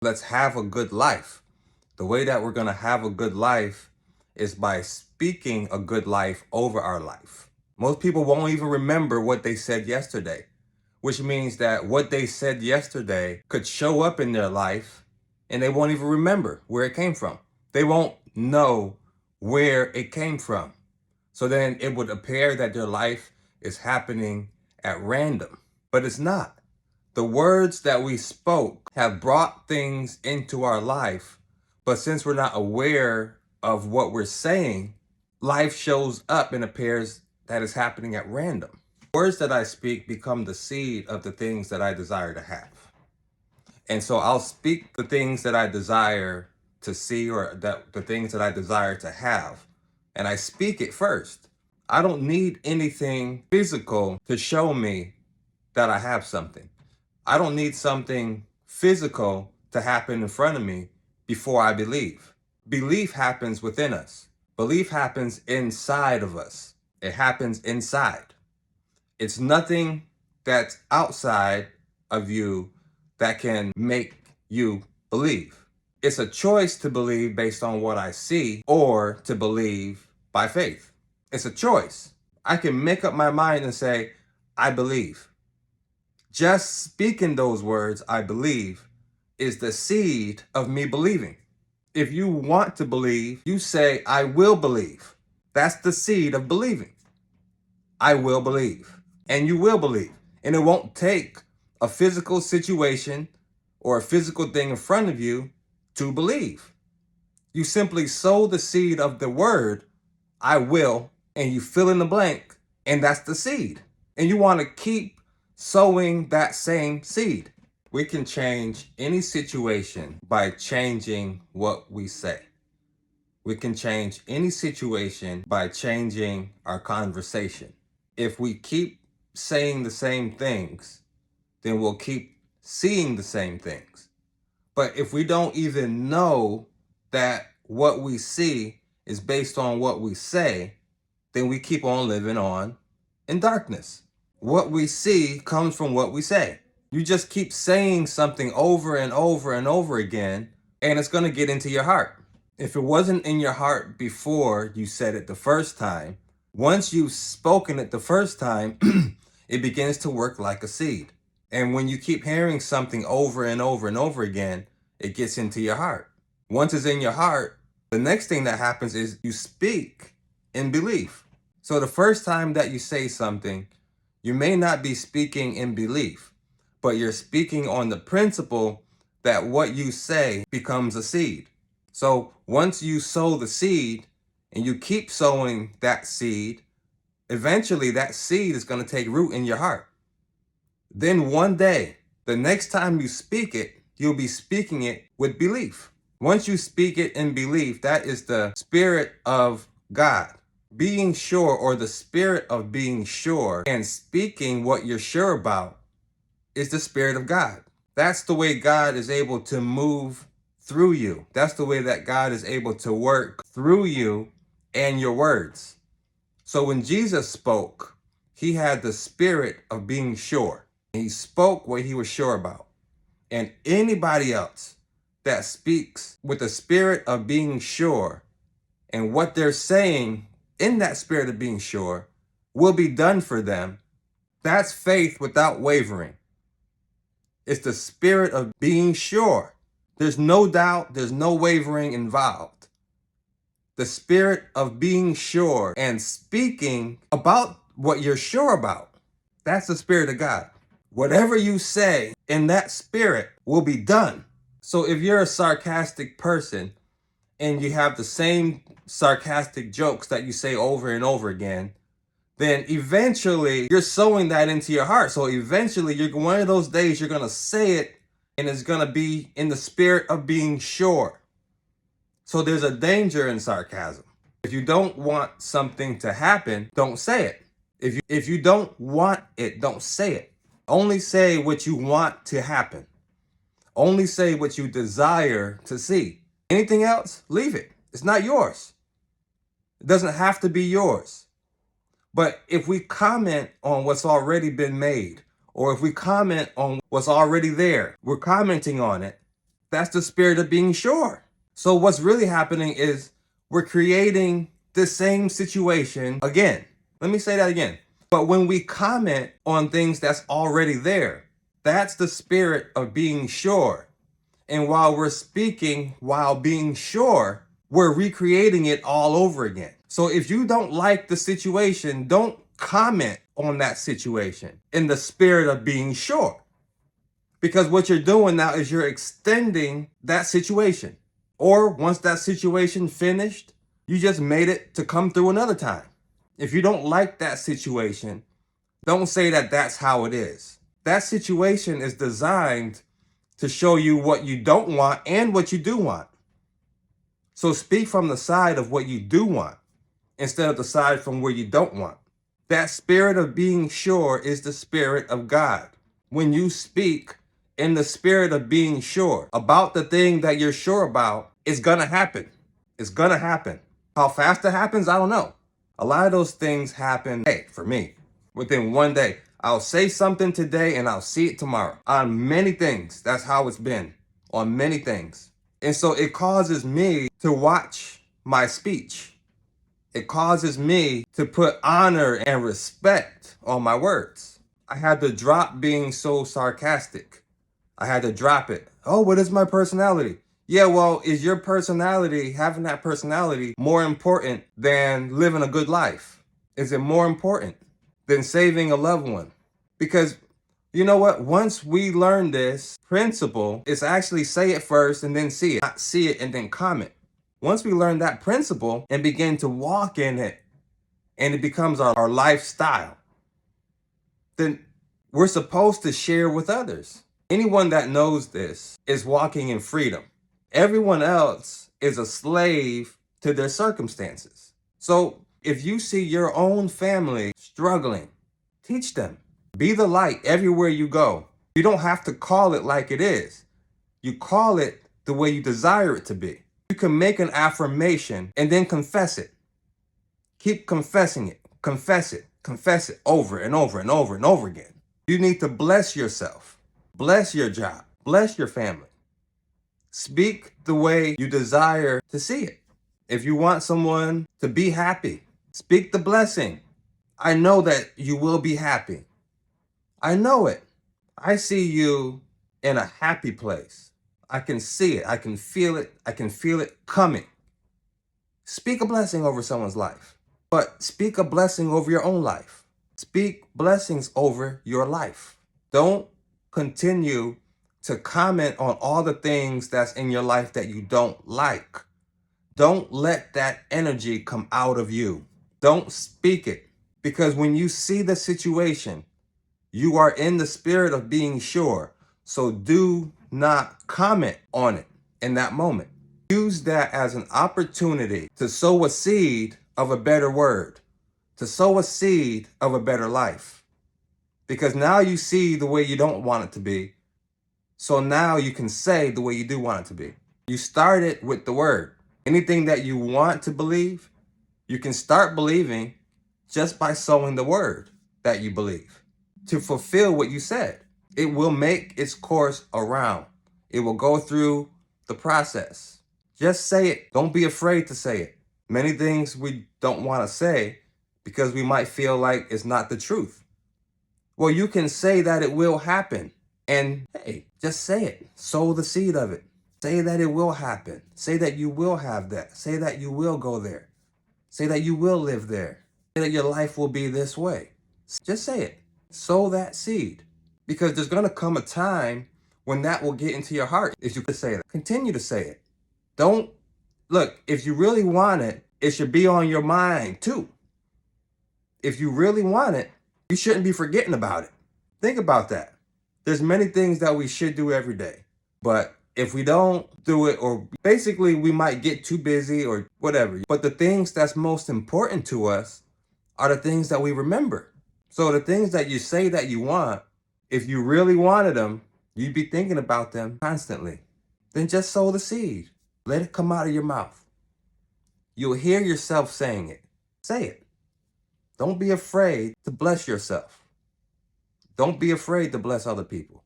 Let's have a good life. The way that we're going to have a good life is by speaking a good life over our life. Most people won't even remember what they said yesterday, which means that what they said yesterday could show up in their life and they won't even remember where it came from. They won't know where it came from. So then it would appear that their life is happening at random, but it's not. The words that we spoke have brought things into our life, but since we're not aware of what we're saying, life shows up and appears that it's happening at random. Words that I speak become the seed of the things that I desire to have. And so I'll speak the things that I desire to see, or that the things that I desire to have. And I speak it first. I don't need anything physical to show me that I have something. I don't need something physical to happen in front of me before I believe. Belief happens within us. Belief happens inside of us. It happens inside. It's nothing that's outside of you that can make you believe. It's a choice to believe based on what I see, or to believe by faith. It's a choice. I can make up my mind and say, I believe. Just speaking those words, I believe, is the seed of me believing. If you want to believe, you say, I will believe. That's the seed of believing. I will believe. And you will believe. And it won't take a physical situation or a physical thing in front of you to believe. You simply sow the seed of the word, I will, and you fill in the blank, and that's the seed. And you want to keep sowing that same seed. We can change any situation by changing what we say. We can change any situation by changing our conversation. If we keep saying the same things, then we'll keep seeing the same things. But if we don't even know that what we see is based on what we say, then we keep on living on in darkness. What we see comes from what we say. You just keep saying something over and over and over again, and it's going to get into your heart. If it wasn't in your heart before you said it the first time, once you've spoken it the first time, it begins to work like a seed. And when you keep hearing something over and over and over again, it gets into your heart. Once it's in your heart, the next thing that happens is you speak in belief. So the first time that you say something, you may not be speaking in belief, but you're speaking on the principle that what you say becomes a seed. So once you sow the seed and you keep sowing that seed, eventually that seed is going to take root in your heart. Then one day, the next time you speak it, you'll be speaking it with belief. Once you speak it in belief, that is the Spirit of God. Being sure, or the spirit of being sure and speaking what you're sure about, is the Spirit of God. That's the way God is able to move through you. That's the way that God is able to work through you and your words. So when Jesus spoke, he had the spirit of being sure. He spoke what he was sure about. And anybody else that speaks with the spirit of being sure and what they're saying in that spirit of being sure will be done for them, that's faith without wavering. It's the spirit of being sure. There's no doubt, there's no wavering involved. The spirit of being sure and speaking about what you're sure about. That's the Spirit of God. Whatever you say in that spirit will be done. So if you're a sarcastic person and you have the same sarcastic jokes that you say over and over again, then eventually you're sowing that into your heart. So eventually you're one of those days you're going to say it and it's going to be in the spirit of being sure. So there's a danger in sarcasm. If you don't want something to happen, don't say it. If you don't want it, don't say it. Only say what you want to happen. Only say what you desire to see. Anything else, leave it. It's not yours. It doesn't have to be yours. But if we comment on what's already been made, or if we comment on what's already there, we're commenting on it, That's the spirit of being sure. So what's really happening is we're creating the same situation again. Let me say that again. But when we comment on things that's already there, that's the spirit of being sure. And while we're speaking while being sure, we're recreating it all over again. So if you don't like the situation, don't comment on that situation in the spirit of being sure. Because what you're doing now is you're extending that situation. Or once that situation finished, you just made it to come through another time. If you don't like that situation, don't say that that's how it is. That situation is designed to show you what you don't want and what you do want. So speak from the side of what you do want instead of the side from where you don't want. That spirit of being sure is the spirit of God. When you speak in the spirit of being sure about the thing that you're sure about, it's gonna happen. It's gonna happen. How fast it happens, I don't know. A lot of those things happen, hey, for me, within one day. I'll say something today and I'll see it tomorrow. On many things, that's how it's been. On many things. And so it causes me to watch my speech. It causes me to put honor and respect on my words. I had to drop being so sarcastic. I had to drop it. Oh, what is my personality? Yeah, well, is your personality, having that personality, more important than living a good life? Is it more important than saving a loved one? Because you know what? Once we learn this principle, it's actually say it first and then see it, not see it and then comment. Once we learn that principle and begin to walk in it, and it becomes our lifestyle, then we're supposed to share with others. Anyone that knows this is walking in freedom. Everyone else is a slave to their circumstances. So if you see your own family struggling, teach them. Be the light everywhere you go. You don't have to call it like it is. You call it the way you desire it to be. You can make an affirmation and then confess it. Keep confessing it. Confess it over and over and over and over again. You need to bless yourself. Bless your job. Bless your family. Speak the way you desire to see it. If you want someone to be happy, speak the blessing. I know that you will be happy. I know it. I see you in a happy place. I can see it. I can feel it. I can feel it coming. Speak a blessing over someone's life, but speak a blessing over your own life. Speak blessings over your life. Don't continue to comment on all the things that's in your life that you don't like. Don't let that energy come out of you. Don't speak it, because when you see the situation, you are in the spirit of being sure. So do not comment on it in that moment. Use that as an opportunity to sow a seed of a better word, to sow a seed of a better life. Because now you see the way you don't want it to be. So now you can say the way you do want it to be. You started with the word. Anything that you want to believe, you can start believing just by sowing the word that you believe to fulfill what you said. It will make its course around. It will go through the process. Just say it. Don't be afraid to say it. Many things we don't want to say because we might feel like it's not the truth. Well, you can say that it will happen. And hey, just say it. Sow the seed of it. Say that it will happen. Say that you will have that. Say that you will go there. Say that you will live there. Say that your life will be this way. Just say it. Sow that seed. Because there's going to come a time when that will get into your heart if you could say that. Continue to say it. Don't, look, if you really want it, it should be on your mind too. If you really want it, you shouldn't be forgetting about it. Think about that. There's many things that we should do every day. But if we don't do it, or basically we might get too busy or whatever. But the things that's most important to us are the things that we remember. So the things that you say that you want, if you really wanted them, you'd be thinking about them constantly. Then just sow the seed. Let it come out of your mouth. You'll hear yourself saying it. Say it. Don't be afraid to bless yourself. Don't be afraid to bless other people.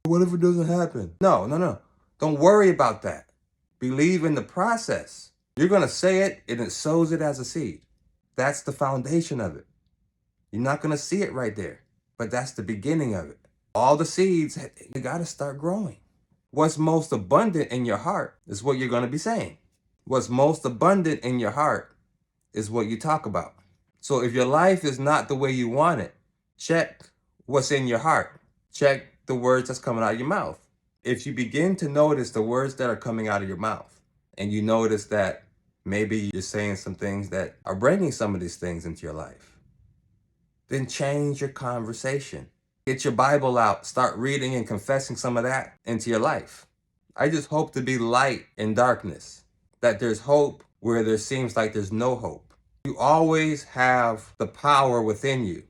What if it doesn't happen? No. Don't worry about that. Believe in the process. You're going to say it and it sows it as a seed. That's the foundation of it. You're not going to see it right there, but that's the beginning of it. All the seeds, you got to start growing. What's most abundant in your heart is what you're going to be saying. What's most abundant in your heart is what you talk about. So if your life is not the way you want it, check what's in your heart. Check the words that's coming out of your mouth. If you begin to notice the words that are coming out of your mouth, and you notice that maybe you're saying some things that are bringing some of these things into your life, then change your conversation. Get your Bible out, start reading and confessing some of that into your life. I just hope to be light in darkness, that there's hope where there seems like there's no hope. You always have the power within you.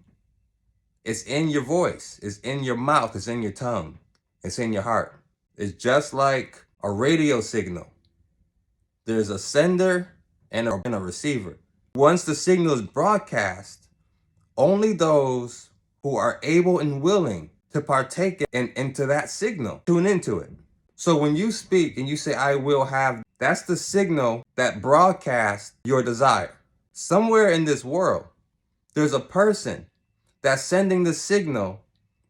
It's in your voice, it's in your mouth, it's in your tongue, it's in your heart. It's just like a radio signal. There's a sender and a receiver. Once the signal is broadcast, only those who are able and willing to partake into that signal tune into it. So when you speak and you say, I will have, that's the signal that broadcasts your desire. Somewhere in this world, there's a person that's sending the signal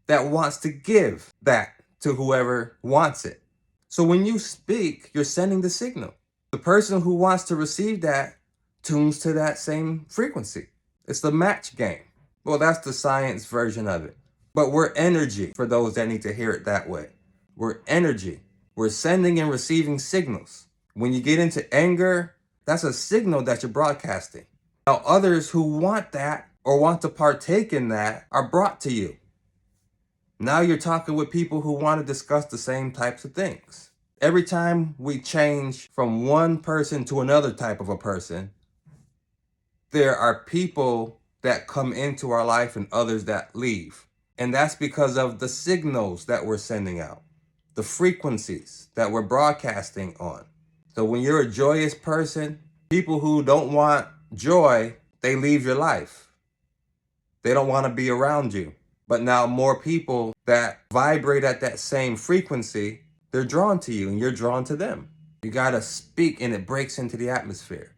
that wants to give that to whoever wants it. So when you speak, you're sending the signal. The person who wants to receive that tunes to that same frequency. It's the match game. Well, that's the science version of it. But we're energy for those that need to hear it that way. We're energy. We're sending and receiving signals. When you get into anger, that's a signal that you're broadcasting. Now, others who want that or want to partake in that are brought to you. Now you're talking with people who want to discuss the same types of things. Every time we change from one person to another type of a person, there are people that come into our life and others that leave. And that's because of the signals that we're sending out, the frequencies that we're broadcasting on. So when you're a joyous person, people who don't want joy, they leave your life. They don't want to be around you. But now more people that vibrate at that same frequency, they're drawn to you and you're drawn to them. You got to speak and it breaks into the atmosphere.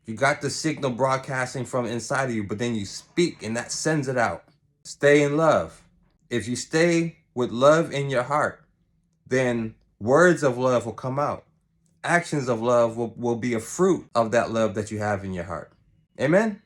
You got the signal broadcasting from inside of you, but then you speak and that sends it out. Stay in love. If you stay with love in your heart, then words of love will come out. Actions of love will be a fruit of that love that you have in your heart. Amen?